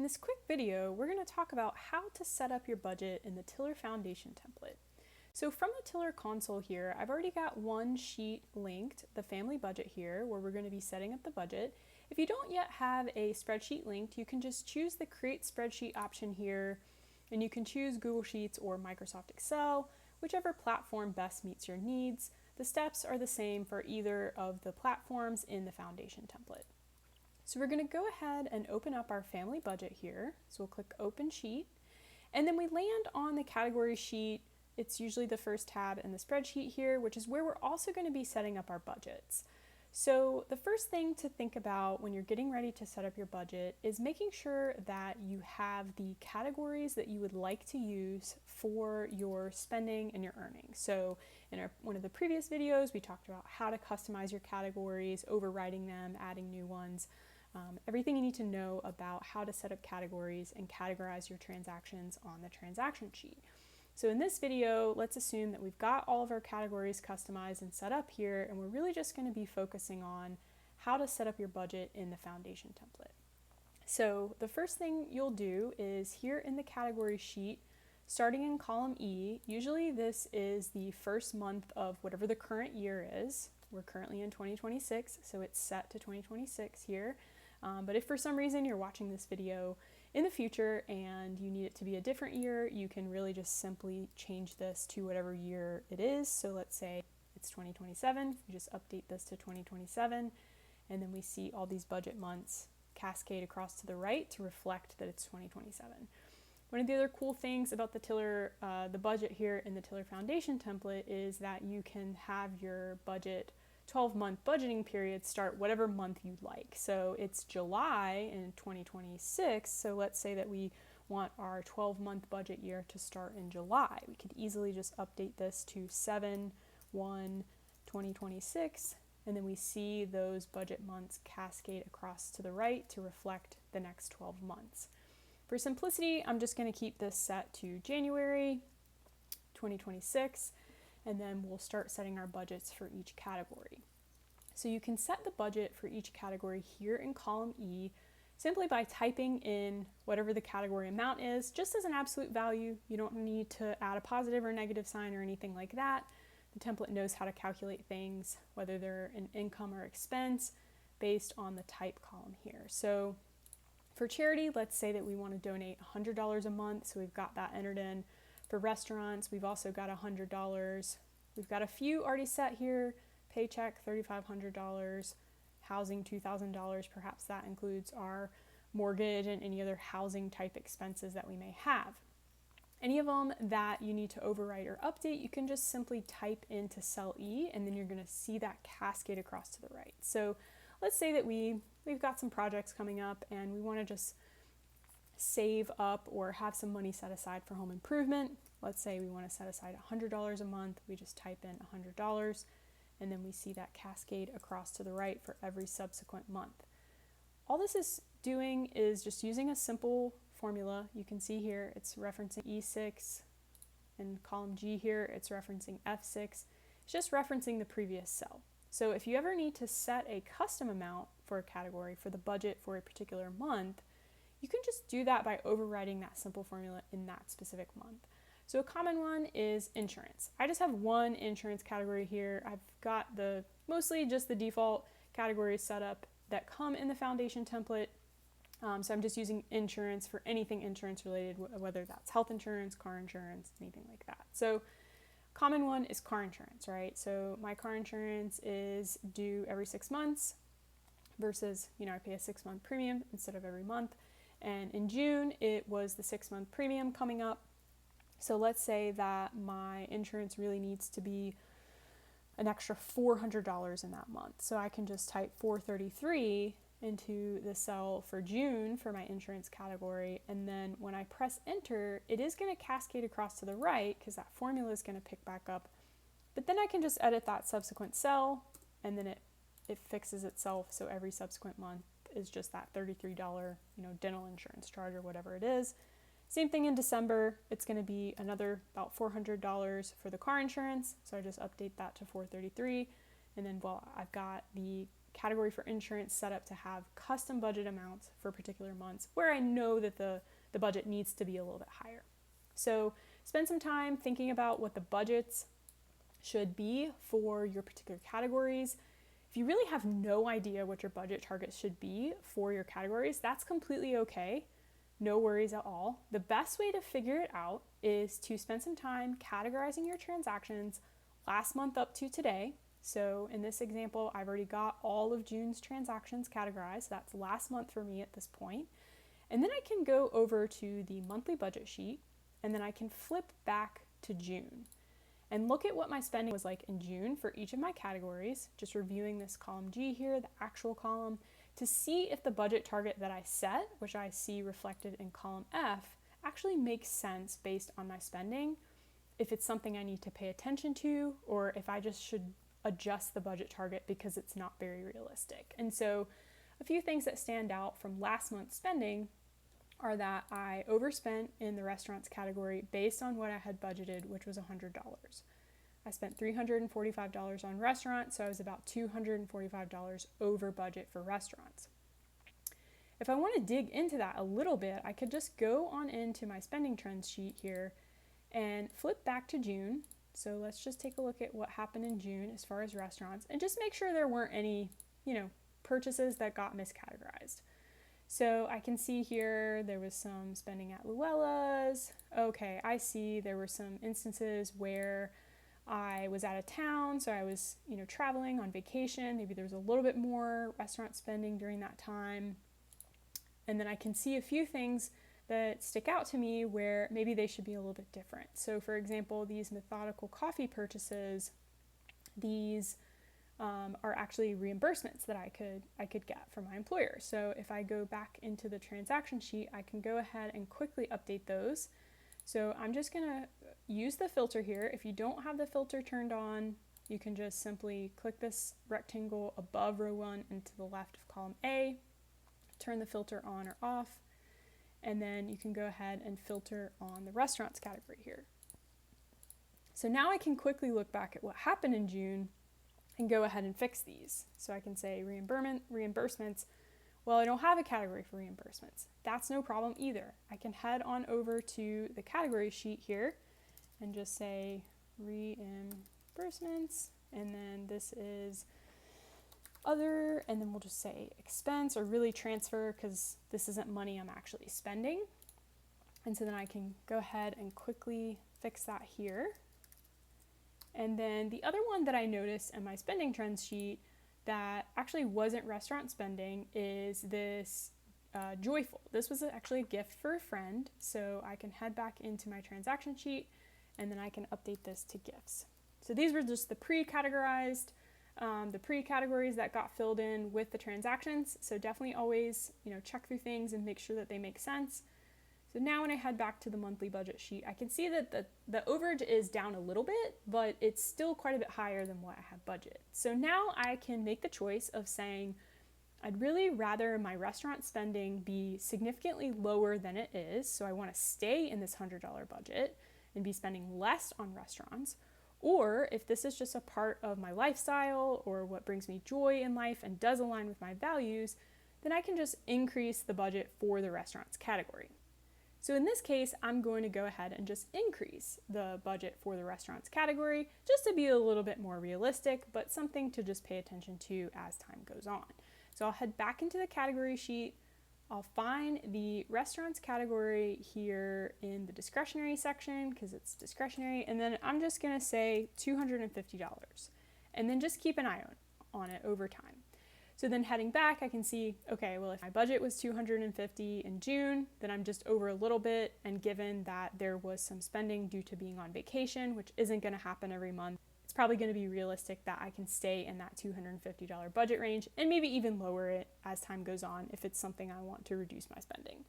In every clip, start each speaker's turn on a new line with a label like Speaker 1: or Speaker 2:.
Speaker 1: In this quick video, we're going to talk about how to set up your budget in the Tiller Foundation template. So from the Tiller console here, I've already got one sheet linked, the family budget here, where we're going to be setting up the budget. If you don't yet have a spreadsheet linked, you can just choose the Create Spreadsheet option here, and you can choose Google Sheets or Microsoft Excel, whichever platform best meets your needs. The steps are the same for either of the platforms in the Foundation template. So we're going to go ahead and open up our family budget here. So we'll click Open Sheet, and then we land on the category sheet. It's usually the first tab in the spreadsheet here, which is where we're also going to be setting up our budgets. So the first thing to think about when you're getting ready to set up your budget is making sure that you have the categories that you would like to use for your spending and your earnings. So in one of the previous videos, we talked about how to customize your categories, overriding them, adding new ones. Everything you need to know about how to set up categories and categorize your transactions on the transaction sheet. So in this video, let's assume that we've got all of our categories customized and set up here, and we're really just going to be focusing on how to set up your budget in the Foundation template. So the first thing you'll do is here in the category sheet, starting in column E, usually this is the first month of whatever the current year is. We're currently in 2026, so it's set to 2026 here. But if for some reason you're watching this video in the future and you need it to be a different year, you can really just simply change this to whatever year it is. So let's say it's 2027, we just update this to 2027, and then we see all these budget months cascade across to the right to reflect that it's 2027. One of the other cool things about the budget here in the Tiller Foundation template is that you can have your budget 12-month budgeting period start whatever month you'd like. So it's July in 2026, so let's say that we want our 12-month budget year to start in July. We could easily just update this to 7/1/2026, and then we see those budget months cascade across to the right to reflect the next 12 months. For simplicity, I'm just going to keep this set to January 2026, and then we'll start setting our budgets for each category. So you can set the budget for each category here in column E simply by typing in whatever the category amount is, just as an absolute value. You don't need to add a positive or negative sign or anything like that. The template knows how to calculate things, whether they're an income or expense, based on the type column here. So for charity, let's say that we want to donate $100 a month, so we've got that entered in. For restaurants, we've also got $100. We've got a few already set here. Paycheck, $3,500. Housing, $2,000. Perhaps that includes our mortgage and any other housing type expenses that we may have. Any of them that you need to overwrite or update, you can just simply type into cell E, and then you're going to see that cascade across to the right. So let's say that we've got some projects coming up and we want to just save up or have some money set aside for home improvement. Let's say we want to set aside $100 a month. We just type in $100, and then we see that cascade across to the right for every subsequent month. All this is doing is just using a simple formula. You can see here it's referencing E6, and column G here it's referencing F6. It's just referencing the previous cell. So if you ever need to set a custom amount for a category for the budget for a particular month, you can just do that by overriding that simple formula in that specific month. So a common one is insurance. I just have one insurance category here. I've got mostly just the default categories set up that come in the Foundation template. So I'm just using insurance for anything insurance related, whether that's health insurance, car insurance, anything like that. So common one is car insurance, right? So my car insurance is due every 6 months versus, I pay a 6-month premium instead of every month. And in June, it was the 6-month premium coming up. So let's say that my insurance really needs to be an extra $400 in that month. So I can just type 433 into the cell for June for my insurance category. And then when I press enter, it is going to cascade across to the right because that formula is going to pick back up. But then I can just edit that subsequent cell, and then it fixes itself. So every subsequent month is just that $33, dental insurance charge or whatever it is. Same thing in December, it's going to be another about $400 for the car insurance. So I just update that to $433, and then I've got the category for insurance set up to have custom budget amounts for particular months where I know that the budget needs to be a little bit higher. So spend some time thinking about what the budgets should be for your particular categories. If you really have no idea what your budget targets should be for your categories, that's completely okay. No worries at all. The best way to figure it out is to spend some time categorizing your transactions last month up to today. So in this example, I've already got all of June's transactions categorized. That's last month for me at this point. And then I can go over to the monthly budget sheet, and then I can flip back to June and look at what my spending was like in June for each of my categories, just reviewing this column G here, the actual column, to see if the budget target that I set, which I see reflected in column F, actually makes sense based on my spending, if it's something I need to pay attention to, or if I just should adjust the budget target because it's not very realistic. And so a few things that stand out from last month's spending are that I overspent in the restaurants category based on what I had budgeted, which was $100. I spent $345 on restaurants, so I was about $245 over budget for restaurants. If I want to dig into that a little bit, I could just go on into my spending trends sheet here and flip back to June. So let's just take a look at what happened in June as far as restaurants and just make sure there weren't any, purchases that got miscategorized. So I can see here there was some spending at Luella's. Okay, I see there were some instances where I was out of town, so I was, traveling on vacation. Maybe there was a little bit more restaurant spending during that time. And then I can see a few things that stick out to me where maybe they should be a little bit different. So for example, these methodical coffee purchases, these are actually reimbursements that I could get from my employer. So if I go back into the transaction sheet, I can go ahead and quickly update those. So I'm just gonna use the filter here. If you don't have the filter turned on, you can just simply click this rectangle above row 1 and to the left of column A, turn the filter on or off, and then you can go ahead and filter on the restaurants category here. So now I can quickly look back at what happened in June and go ahead and fix these. So I can say reimbursements. Well, I don't have a category for reimbursements. That's no problem either. I can head on over to the category sheet here and just say reimbursements, and then this is other, and then we'll just say expense or really transfer because this isn't money I'm actually spending. And so then I can go ahead and quickly fix that here. And then the other one that I noticed in my spending trends sheet that actually wasn't restaurant spending is this Joyful. This was actually a gift for a friend, so I can head back into my transaction sheet and then I can update this to gifts. So these were just the pre-categorized, the pre-categories that got filled in with the transactions. So definitely always, check through things and make sure that they make sense. So now when I head back to the monthly budget sheet, I can see that the overage is down a little bit, but it's still quite a bit higher than what I had budgeted. So now I can make the choice of saying, I'd really rather my restaurant spending be significantly lower than it is. So I want to stay in this $100 budget and be spending less on restaurants. Or if this is just a part of my lifestyle or what brings me joy in life and does align with my values, then I can just increase the budget for the restaurants category. So in this case, I'm going to go ahead and just increase the budget for the restaurants category just to be a little bit more realistic, but something to just pay attention to as time goes on. So I'll head back into the category sheet. I'll find the restaurants category here in the discretionary section because it's discretionary, and then I'm just going to say $250 and then just keep an eye on it over time. So then heading back, I can see, okay, well, if my budget was $250 in June, then I'm just over a little bit. And given that there was some spending due to being on vacation, which isn't going to happen every month, it's probably going to be realistic that I can stay in that $250 budget range and maybe even lower it as time goes on if it's something I want to reduce my spending.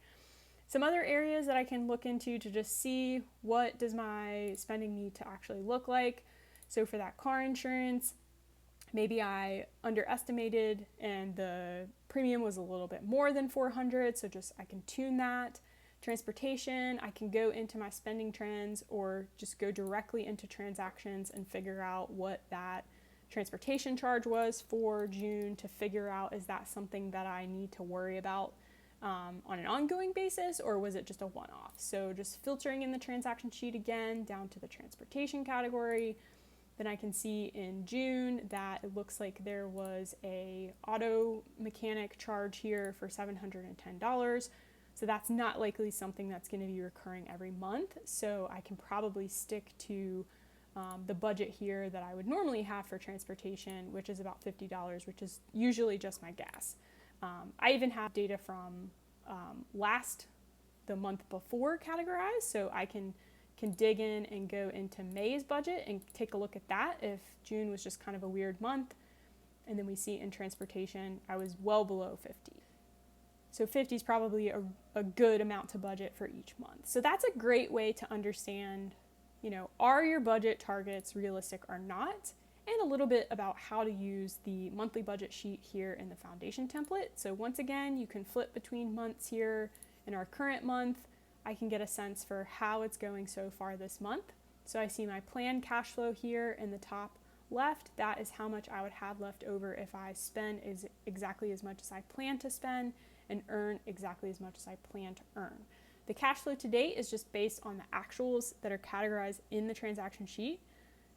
Speaker 1: Some other areas that I can look into to just see what does my spending need to actually look like. So for that car insurance, maybe I underestimated and the premium was a little bit more than $400, so just I can tune that. Transportation, I can go into my spending trends or just go directly into transactions and figure out what that transportation charge was for June to figure out, is that something that I need to worry about on an ongoing basis, or was it just a one-off? So just filtering in the transaction sheet again down to the transportation category. Then I can see in June that it looks like there was a auto mechanic charge here for $710. So that's not likely something that's going to be recurring every month. So I can probably stick to the budget here that I would normally have for transportation, which is about $50, which is usually just my gas. I even have data from the month before categorized, so I can dig in and go into May's budget and take a look at that if June was just kind of a weird month. And then we see in transportation, I was well below 50. So 50 is probably a good amount to budget for each month. So that's a great way to understand, are your budget targets realistic or not? And a little bit about how to use the monthly budget sheet here in the foundation template. So once again, you can flip between months here. In our current month, I can get a sense for how it's going so far this month. So I see my planned cash flow here in the top left. That is how much I would have left over if I spend exactly as much as I plan to spend and earn exactly as much as I plan to earn. The cash flow to date is just based on the actuals that are categorized in the transaction sheet.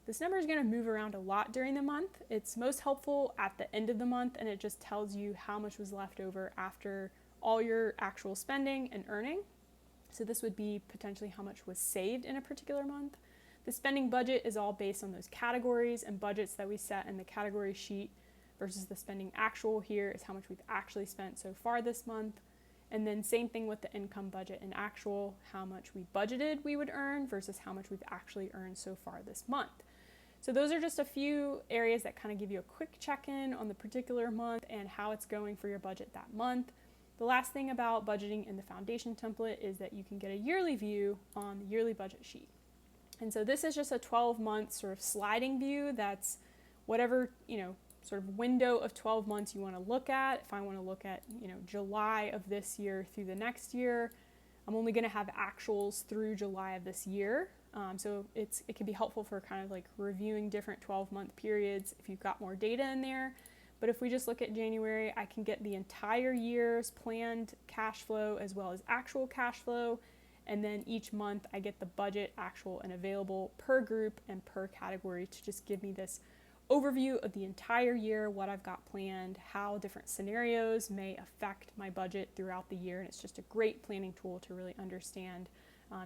Speaker 1: This number is going to move around a lot during the month. It's most helpful at the end of the month, and it just tells you how much was left over after all your actual spending and earning. So this would be potentially how much was saved in a particular month. The spending budget is all based on those categories and budgets that we set in the category sheet versus the spending actual here is how much we've actually spent so far this month. And then same thing with the income budget and actual, how much we budgeted we would earn versus how much we've actually earned so far this month. So those are just a few areas that kind of give you a quick check-in on the particular month and how it's going for your budget that month. The last thing about budgeting in the foundation template is that you can get a yearly view on the yearly budget sheet. And so this is just a 12-month sort of sliding view that's whatever, sort of window of 12 months you want to look at. If I want to look at, July of this year through the next year, I'm only going to have actuals through July of this year. So it can be helpful for kind of like reviewing different 12-month periods if you've got more data in there. But if we just look at January, I can get the entire year's planned cash flow as well as actual cash flow. And then each month I get the budget, actual, and available per group and per category to just give me this overview of the entire year, what I've got planned, how different scenarios may affect my budget throughout the year. And it's just a great planning tool to really understand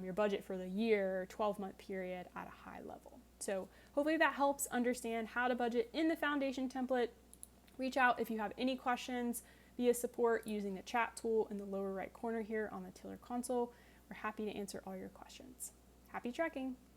Speaker 1: your budget for the year, 12-month period at a high level. So hopefully that helps understand how to budget in the foundation template. Reach out if you have any questions via support using the chat tool in the lower right corner here on the Tiller console. We're happy to answer all your questions. Happy trekking!